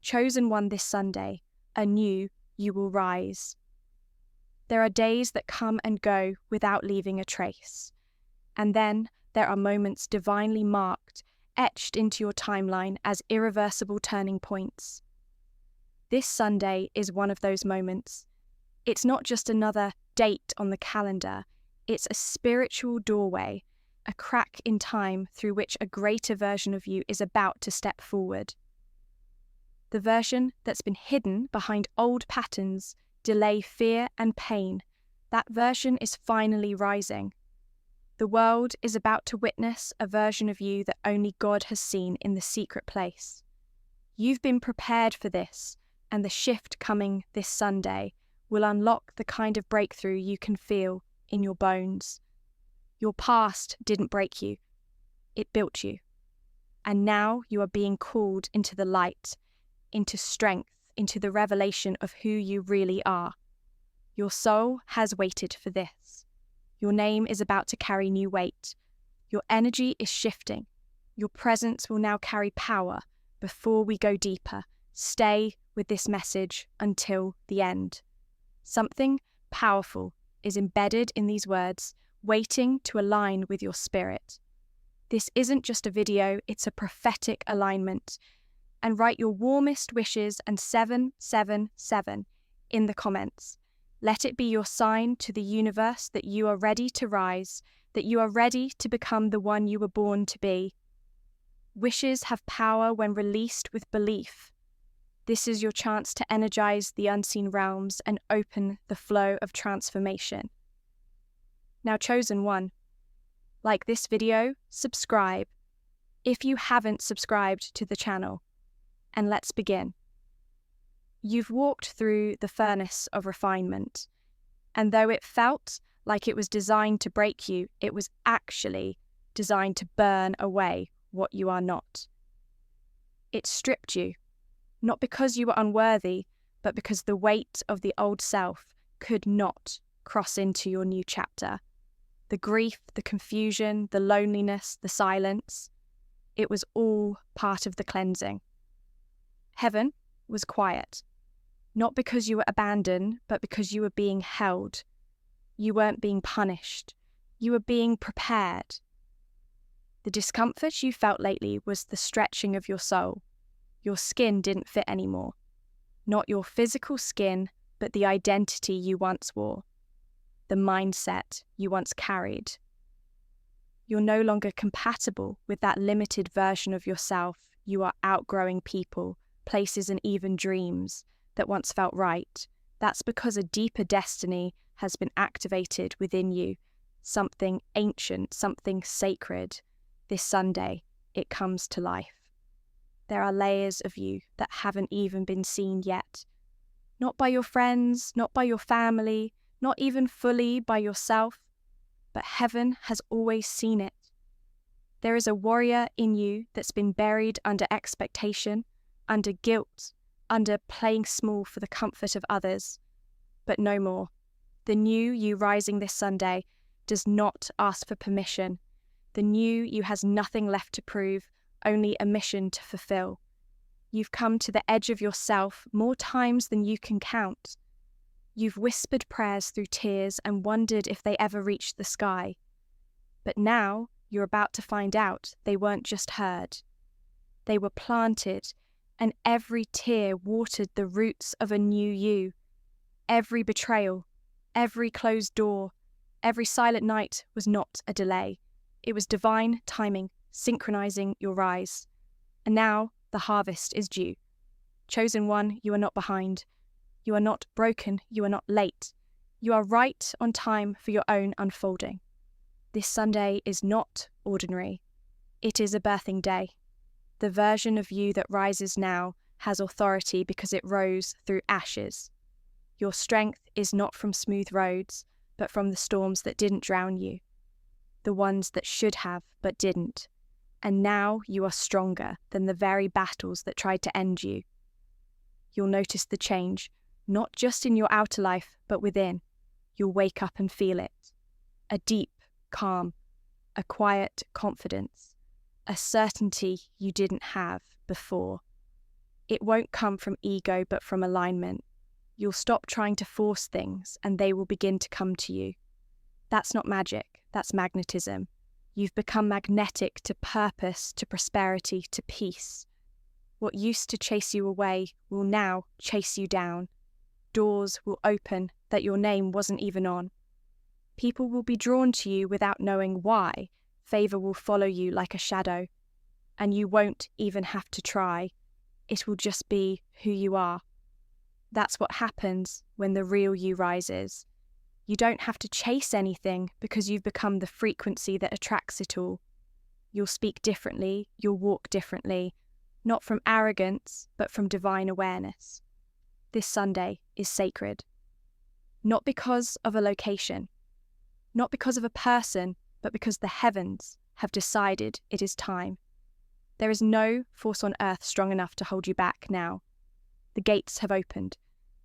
chosen one this Sunday, anew you will rise. There are days that come and go without leaving a trace. And then there are moments divinely marked, etched into your timeline as irreversible turning points. This Sunday is one of those moments. It's not just another date on the calendar, it's a spiritual doorway, a crack in time through which a greater version of you is about to step forward. The version that's been hidden behind old patterns, delay, fear, and pain, that version is finally rising. The world is about to witness a version of you that only God has seen in the secret place. You've been prepared for this, and the shift coming this Sunday will unlock the kind of breakthrough you can feel in your bones. Your past didn't break you, it built you. And now you are being called into the light, into strength, into the revelation of who you really are. Your soul has waited for this. Your name is about to carry new weight. Your energy is shifting. Your presence will now carry power. Before we go deeper, stay with this message until the end. Something powerful is embedded in these words, waiting to align with your spirit. This isn't just a video, it's a prophetic alignment. And write your warmest wishes and 777 in the comments. Let it be your sign to the universe that you are ready to rise, that you are ready to become the one you were born to be. Wishes have power when released with belief. This is your chance to energize the unseen realms and open the flow of transformation. Now, chosen one, like this video, subscribe if you haven't subscribed to the channel. And let's begin. You've walked through the furnace of refinement, and though it felt like it was designed to break you, it was actually designed to burn away what you are not. It stripped you, not because you were unworthy, but because the weight of the old self could not cross into your new chapter. The grief, the confusion, the loneliness, the silence, it was all part of the cleansing. Heaven was quiet, not because you were abandoned, but because you were being held. You weren't being punished. You were being prepared. The discomfort you felt lately was the stretching of your soul. Your skin didn't fit anymore. Not your physical skin, but the identity you once wore. The mindset you once carried. You're no longer compatible with that limited version of yourself. You are outgrowing people, places, and even dreams that once felt right. That's because a deeper destiny has been activated within you. Something ancient, something sacred. This Sunday, it comes to life. There are layers of you that haven't even been seen yet. Not by your friends, not by your family, not even fully by yourself, but heaven has always seen it. There is a warrior in you that's been buried under expectation, under guilt, under playing small for the comfort of others. But no more. The new you rising this Sunday does not ask for permission. The new you has nothing left to prove, only a mission to fulfill. You've come to the edge of yourself more times than you can count. You've whispered prayers through tears and wondered if they ever reached the sky. But now you're about to find out they weren't just heard. They were planted, and every tear watered the roots of a new you. Every betrayal, every closed door, every silent night was not a delay. It was divine timing, synchronizing your rise. And now the harvest is due. Chosen one, you are not behind. You are not broken, you are not late. You are right on time for your own unfolding. This Sunday is not ordinary. It is a birthing day. The version of you that rises now has authority because it rose through ashes. Your strength is not from smooth roads, but from the storms that didn't drown you. The ones that should have, but didn't. And now you are stronger than the very battles that tried to end you. You'll notice the change, not just in your outer life, but within. You'll wake up and feel it. A deep calm, a quiet confidence, a certainty you didn't have before. It won't come from ego, but from alignment. You'll stop trying to force things, and they will begin to come to you. That's not magic, that's magnetism. You've become magnetic to purpose, to prosperity, to peace. What used to chase you away will now chase you down. Doors will open that your name wasn't even on. People will be drawn to you without knowing why. Favor will follow you like a shadow, and you won't even have to try. It will just be who you are. That's what happens when the real you rises. You don't have to chase anything because you've become the frequency that attracts it all. You'll speak differently, you'll walk differently, not from arrogance, but from divine awareness. This Sunday is sacred. Not because of a location, not because of a person, but because the heavens have decided it is time. There is no force on earth strong enough to hold you back now. The gates have opened.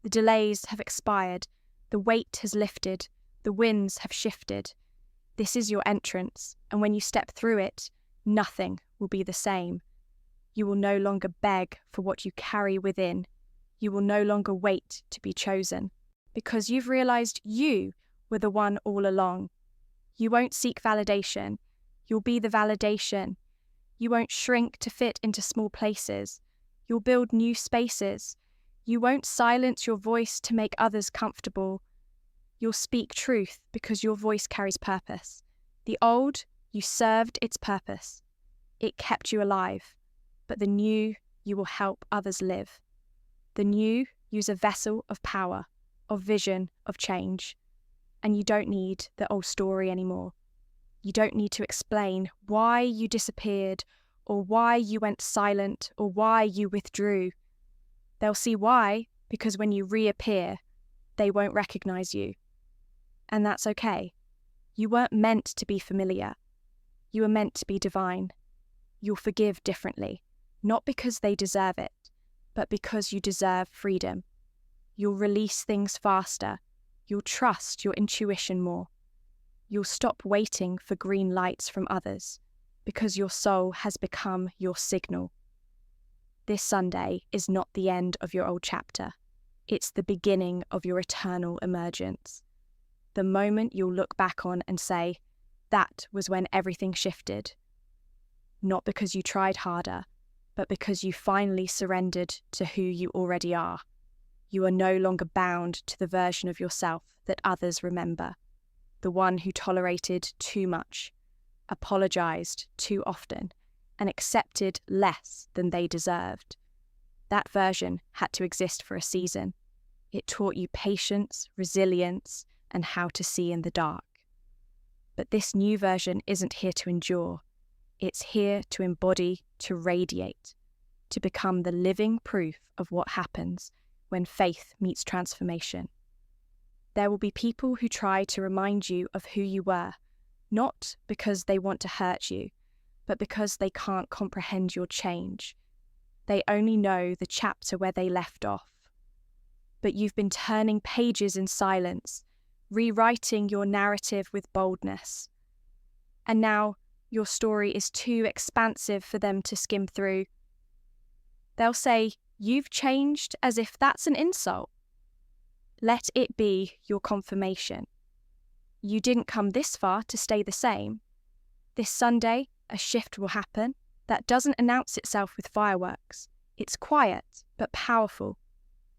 The delays have expired. The weight has lifted. The winds have shifted. This is your entrance, and when you step through it, nothing will be the same. You will no longer beg for what you carry within. You will no longer wait to be chosen, because you've realized you were the one all along. You won't seek validation. You'll be the validation. You won't shrink to fit into small places. You'll build new spaces. You won't silence your voice to make others comfortable. You'll speak truth because your voice carries purpose. The old, you served its purpose. It kept you alive. But the new, you will help others live. The new, use a vessel of power, of vision, of change. And you don't need the old story anymore. You don't need to explain why you disappeared, or why you went silent, or why you withdrew. They'll see why, because when you reappear, they won't recognize you. And that's okay. You weren't meant to be familiar. You were meant to be divine. You'll forgive differently, not because they deserve it, but because you deserve freedom. You'll release things faster. You'll trust your intuition more. You'll stop waiting for green lights from others, because your soul has become your signal. This Sunday is not the end of your old chapter. It's the beginning of your eternal emergence. The moment you'll look back on and say, that was when everything shifted. Not because you tried harder, but because you finally surrendered to who you already are. You are no longer bound to the version of yourself that others remember, the one who tolerated too much, apologized too often, and accepted less than they deserved. That version had to exist for a season. It taught you patience, resilience, and how to see in the dark. But this new version isn't here to endure. It's here to embody, to radiate, to become the living proof of what happens when faith meets transformation. There will be people who try to remind you of who you were, not because they want to hurt you, but because they can't comprehend your change. They only know the chapter where they left off. But you've been turning pages in silence, rewriting your narrative with boldness. And now your story is too expansive for them to skim through. They'll say, "You've changed," as if that's an insult. Let it be your confirmation. You didn't come this far to stay the same. This Sunday, a shift will happen that doesn't announce itself with fireworks. It's quiet, but powerful.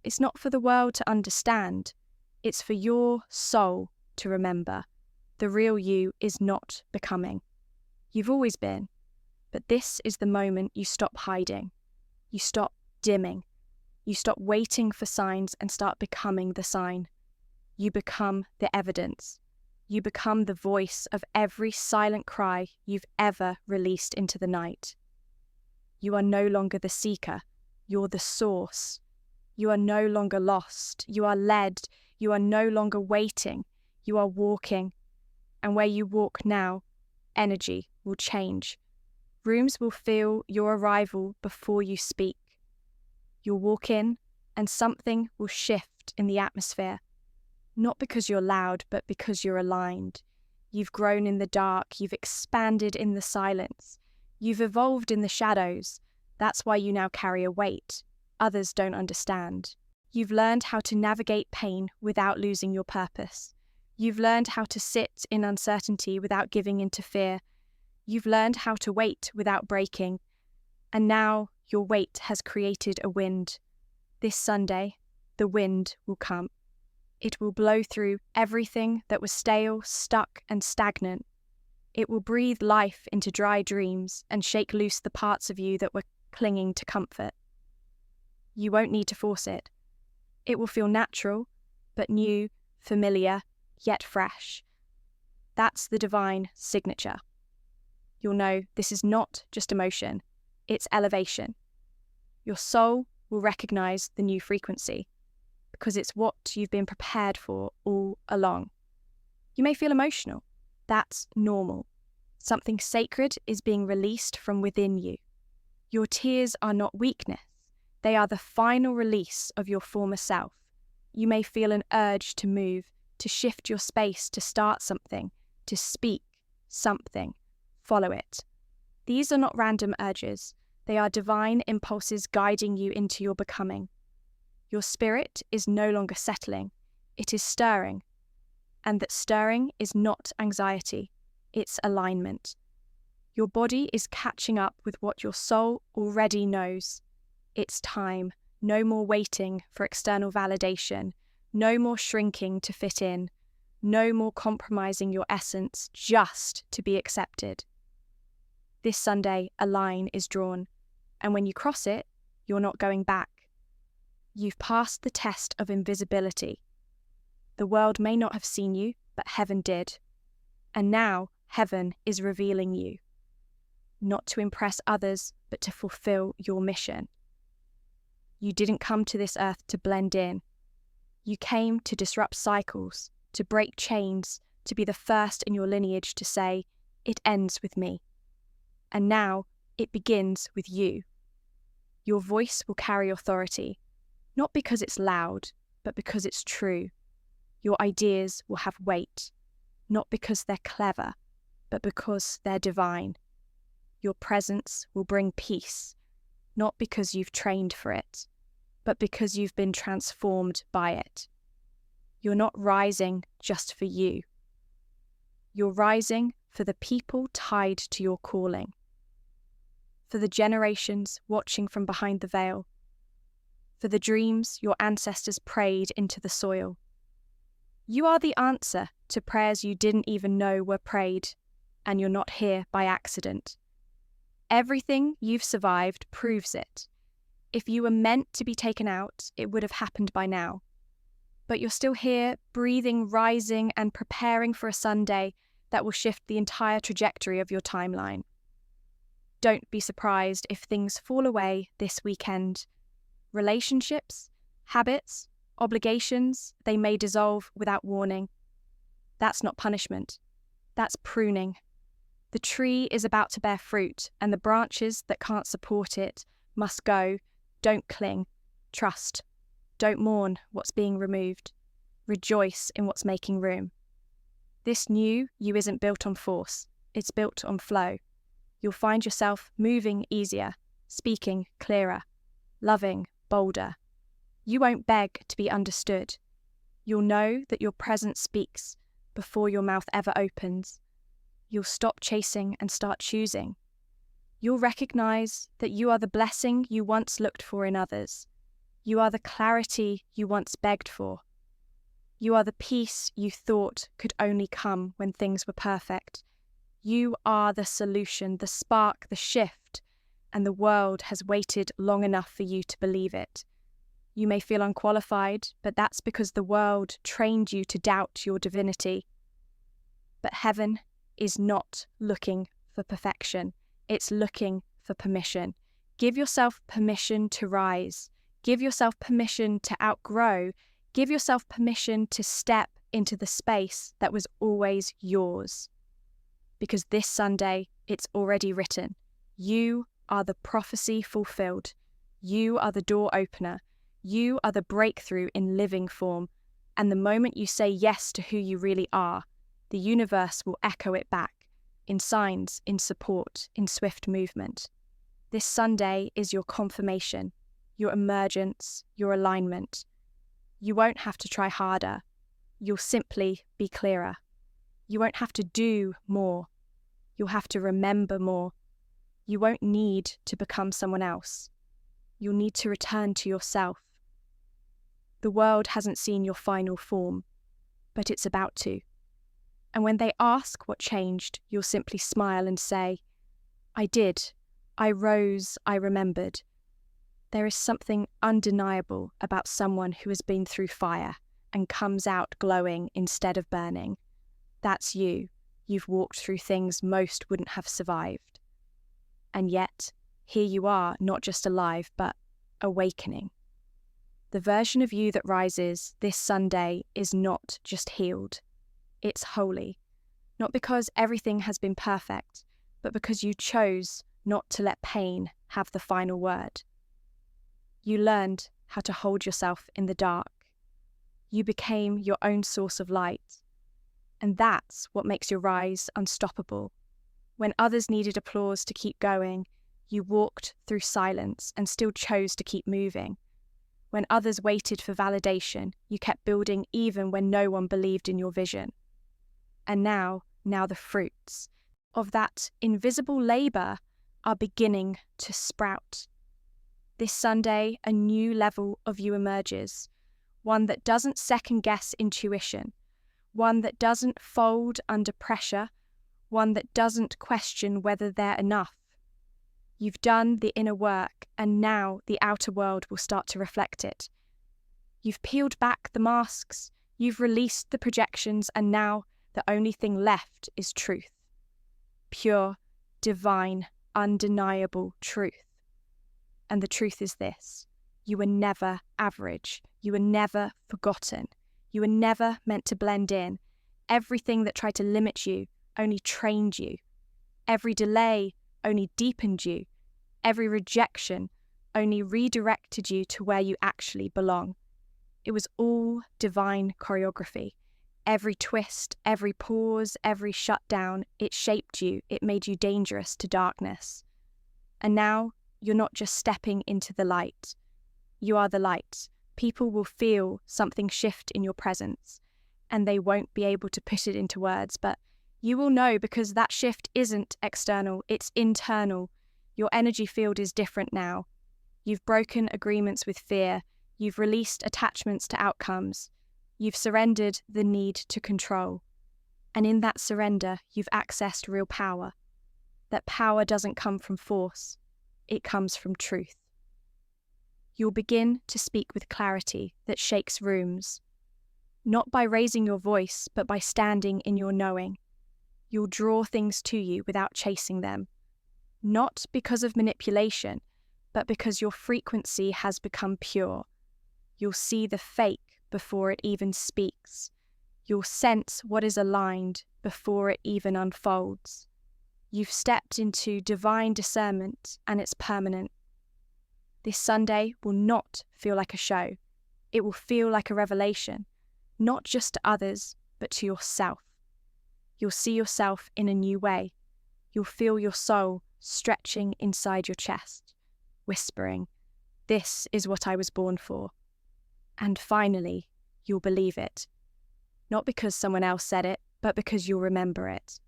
It's not for the world to understand. It's for your soul to remember. The real you is not becoming. You've always been. But this is the moment you stop hiding. You stop dimming. You stop waiting for signs and start becoming the sign. You become the evidence. You become the voice of every silent cry you've ever released into the night. You are no longer the seeker. You're the source. You are no longer lost. You are led. You are no longer waiting. You are walking. And where you walk now, energy will change. Rooms will feel your arrival before you speak. You'll walk in and something will shift in the atmosphere. Not because you're loud, but because you're aligned. You've grown in the dark. You've expanded in the silence. You've evolved in the shadows. That's why you now carry a weight. others don't understand. You've learned how to navigate pain without losing your purpose. You've learned how to sit in uncertainty without giving in to fear. You've learned how to wait without breaking. And now your wait has created a wind. This Sunday, the wind will come. It will blow through everything that was stale, stuck, and stagnant. It will breathe life into dry dreams and shake loose the parts of you that were clinging to comfort. You won't need to force it. It will feel natural, but new, familiar, yet fresh. That's the divine signature. You'll know this is not just emotion, it's elevation. Your soul will recognize the new frequency because it's what you've been prepared for all along. You may feel emotional. That's normal. Something sacred is being released from within you. Your tears are not weakness. They are the final release of your former self. You may feel an urge to move, to shift your space, to start something, to speak something. Follow it. These are not random urges. They are divine impulses guiding you into your becoming. Your spirit is no longer settling. It is stirring. And that stirring is not anxiety. It's alignment. Your body is catching up with what your soul already knows. It's time. No more waiting for external validation. No more shrinking to fit in. No more compromising your essence just to be accepted. This Sunday, a line is drawn, and when you cross it, you're not going back. You've passed the test of invisibility. The world may not have seen you, but heaven did. And now, heaven is revealing you. Not to impress others, but to fulfill your mission. You didn't come to this earth to blend in. You came to disrupt cycles, to break chains, to be the first in your lineage to say, "It ends with me." And now, it begins with you. Your voice will carry authority, not because it's loud, but because it's true. Your ideas will have weight, not because they're clever, but because they're divine. Your presence will bring peace, not because you've trained for it, but because you've been transformed by it. You're not rising just for you. You're rising for the people tied to your calling, for the generations watching from behind the veil, for the dreams your ancestors prayed into the soil. You are the answer to prayers you didn't even know were prayed, and you're not here by accident. Everything you've survived proves it. If you were meant to be taken out, it would have happened by now. But you're still here, breathing, rising, and preparing for a Sunday that will shift the entire trajectory of your timeline. Don't be surprised if things fall away this weekend. Relationships, habits, obligations, they may dissolve without warning. That's not punishment. That's pruning. The tree is about to bear fruit, and the branches that can't support it must go. Don't cling. Trust. Don't mourn what's being removed. Rejoice in what's making room. This new you isn't built on force. It's built on flow. You'll find yourself moving easier, speaking clearer, loving bolder. You won't beg to be understood. You'll know that your presence speaks before your mouth ever opens. You'll stop chasing and start choosing. You'll recognize that you are the blessing you once looked for in others. You are the clarity you once begged for. You are the peace you thought could only come when things were perfect. You are the solution, the spark, the shift, and the world has waited long enough for you to believe it. You may feel unqualified, but that's because the world trained you to doubt your divinity. But heaven is not looking for perfection. It's looking for permission. Give yourself permission to rise. Give yourself permission to outgrow. Give yourself permission to step into the space that was always yours. Because this Sunday, it's already written. You are the prophecy fulfilled. You are the door opener. You are the breakthrough in living form. And the moment you say yes to who you really are, the universe will echo it back, in signs, in support, in swift movement. This Sunday is your confirmation. your emergence, your alignment. You won't have to try harder. You'll simply be clearer. You won't have to do more. You'll have to remember more. You won't need to become someone else. You'll need to return to yourself. The world hasn't seen your final form, but it's about to. And when they ask what changed, you'll simply smile and say, I did. I rose, I remembered. There is something undeniable about someone who has been through fire and comes out glowing instead of burning. That's you. You've walked through things most wouldn't have survived. And yet, here you are, not just alive, but awakening. The version of you that rises this Sunday is not just healed. It's holy. Not because everything has been perfect, but because you chose not to let pain have the final word. You learned how to hold yourself in the dark. You became your own source of light. And that's what makes your rise unstoppable. When others needed applause to keep going, you walked through silence and still chose to keep moving. When others waited for validation, you kept building even when no one believed in your vision. And now the fruits of that invisible labor are beginning to sprout. This Sunday, a new level of you emerges, one that doesn't second-guess intuition, one that doesn't fold under pressure, one that doesn't question whether they're enough. You've done the inner work, and now the outer world will start to reflect it. You've peeled back the masks, you've released the projections, and now the only thing left is truth. Pure, divine, undeniable truth. And the truth is this: you were never average, you were never forgotten, you were never meant to blend in. Everything that tried to limit you only trained you. Every delay only deepened you. Every rejection only redirected you to where you actually belong. It was all divine choreography. Every twist, every pause, every shutdown, it shaped you, it made you dangerous to darkness. And now, you're not just stepping into the light. You are the light. People will feel something shift in your presence, and they won't be able to put it into words, but you will know because that shift isn't external, it's internal. Your energy field is different now. You've broken agreements with fear. You've released attachments to outcomes. You've surrendered the need to control. And in that surrender, you've accessed real power. That power doesn't come from force. It comes from truth. You'll begin to speak with clarity that shakes rooms, not by raising your voice, but by standing in your knowing. You'll draw things to you without chasing them, not because of manipulation, but because your frequency has become pure. You'll see the fake before it even speaks. You'll sense what is aligned before it even unfolds. You've stepped into divine discernment, and it's permanent. This Sunday will not feel like a show. It will feel like a revelation, not just to others, but to yourself. You'll see yourself in a new way. You'll feel your soul stretching inside your chest, whispering, "This is what I was born for." And finally, you'll believe it. Not because someone else said it, but because you'll remember it.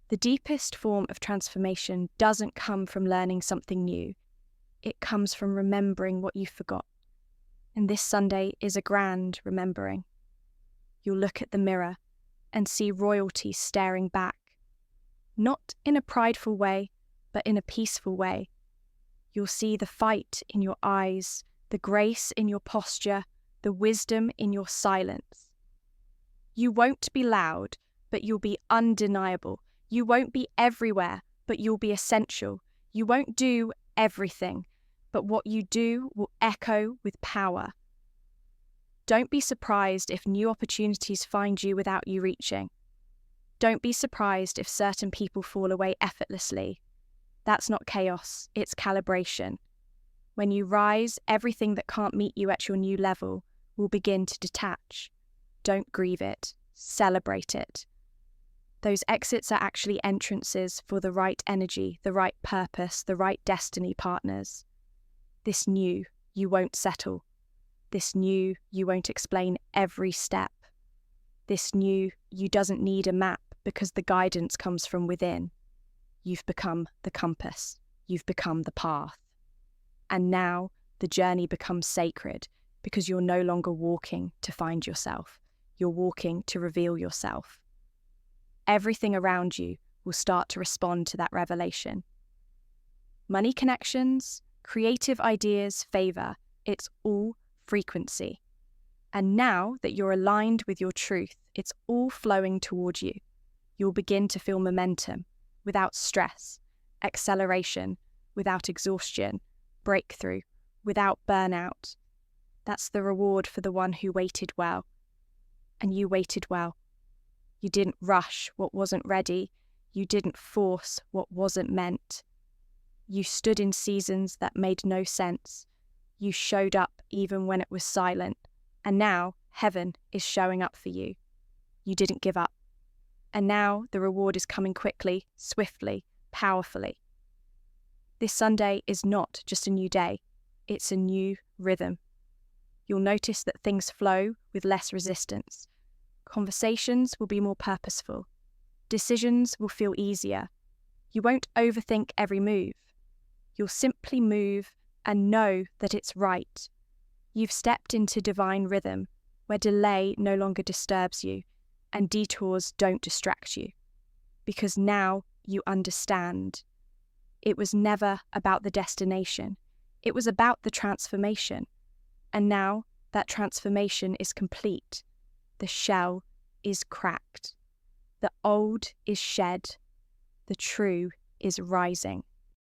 The deepest form of transformation doesn't come from learning something new. It comes from remembering what you forgot. And this Sunday is a grand remembering. You'll look at the mirror and see royalty staring back. Not in a prideful way, but in a peaceful way. You'll see the fight in your eyes, the grace in your posture, the wisdom in your silence. You won't be loud, but you'll be undeniable. You won't be everywhere, but you'll be essential. You won't do everything, but what you do will echo with power. Don't be surprised if new opportunities find you without you reaching. Don't be surprised if certain people fall away effortlessly. That's not chaos, it's calibration. When you rise, everything that can't meet you at your new level will begin to detach. Don't grieve it, celebrate it. Those exits are actually entrances for the right energy, the right purpose, the right destiny partners. This new you won't settle. This new you won't explain every step. This new you doesn't need a map because the guidance comes from within. You've become the compass. You've become the path. And now the journey becomes sacred because you're no longer walking to find yourself. You're walking to reveal yourself. Everything around you will start to respond to that revelation. Money connections, creative ideas, favor, it's all frequency. And now that you're aligned with your truth, it's all flowing toward you. You'll begin to feel momentum without stress, acceleration without exhaustion, breakthrough without burnout. That's the reward for the one who waited well. And you waited well. You didn't rush what wasn't ready. You didn't force what wasn't meant. You stood in seasons that made no sense. You showed up even when it was silent. And now heaven is showing up for you. You didn't give up. And now the reward is coming quickly, swiftly, powerfully. This Sunday is not just a new day. It's a new rhythm. You'll notice that things flow with less resistance. Conversations will be more purposeful. Decisions will feel easier. You won't overthink every move. You'll simply move and know that it's right. You've stepped into divine rhythm, where delay no longer disturbs you and detours don't distract you. Because now you understand. It was never about the destination. It was about the transformation. And now that transformation is complete. The shell is cracked. The old is shed. The true is rising.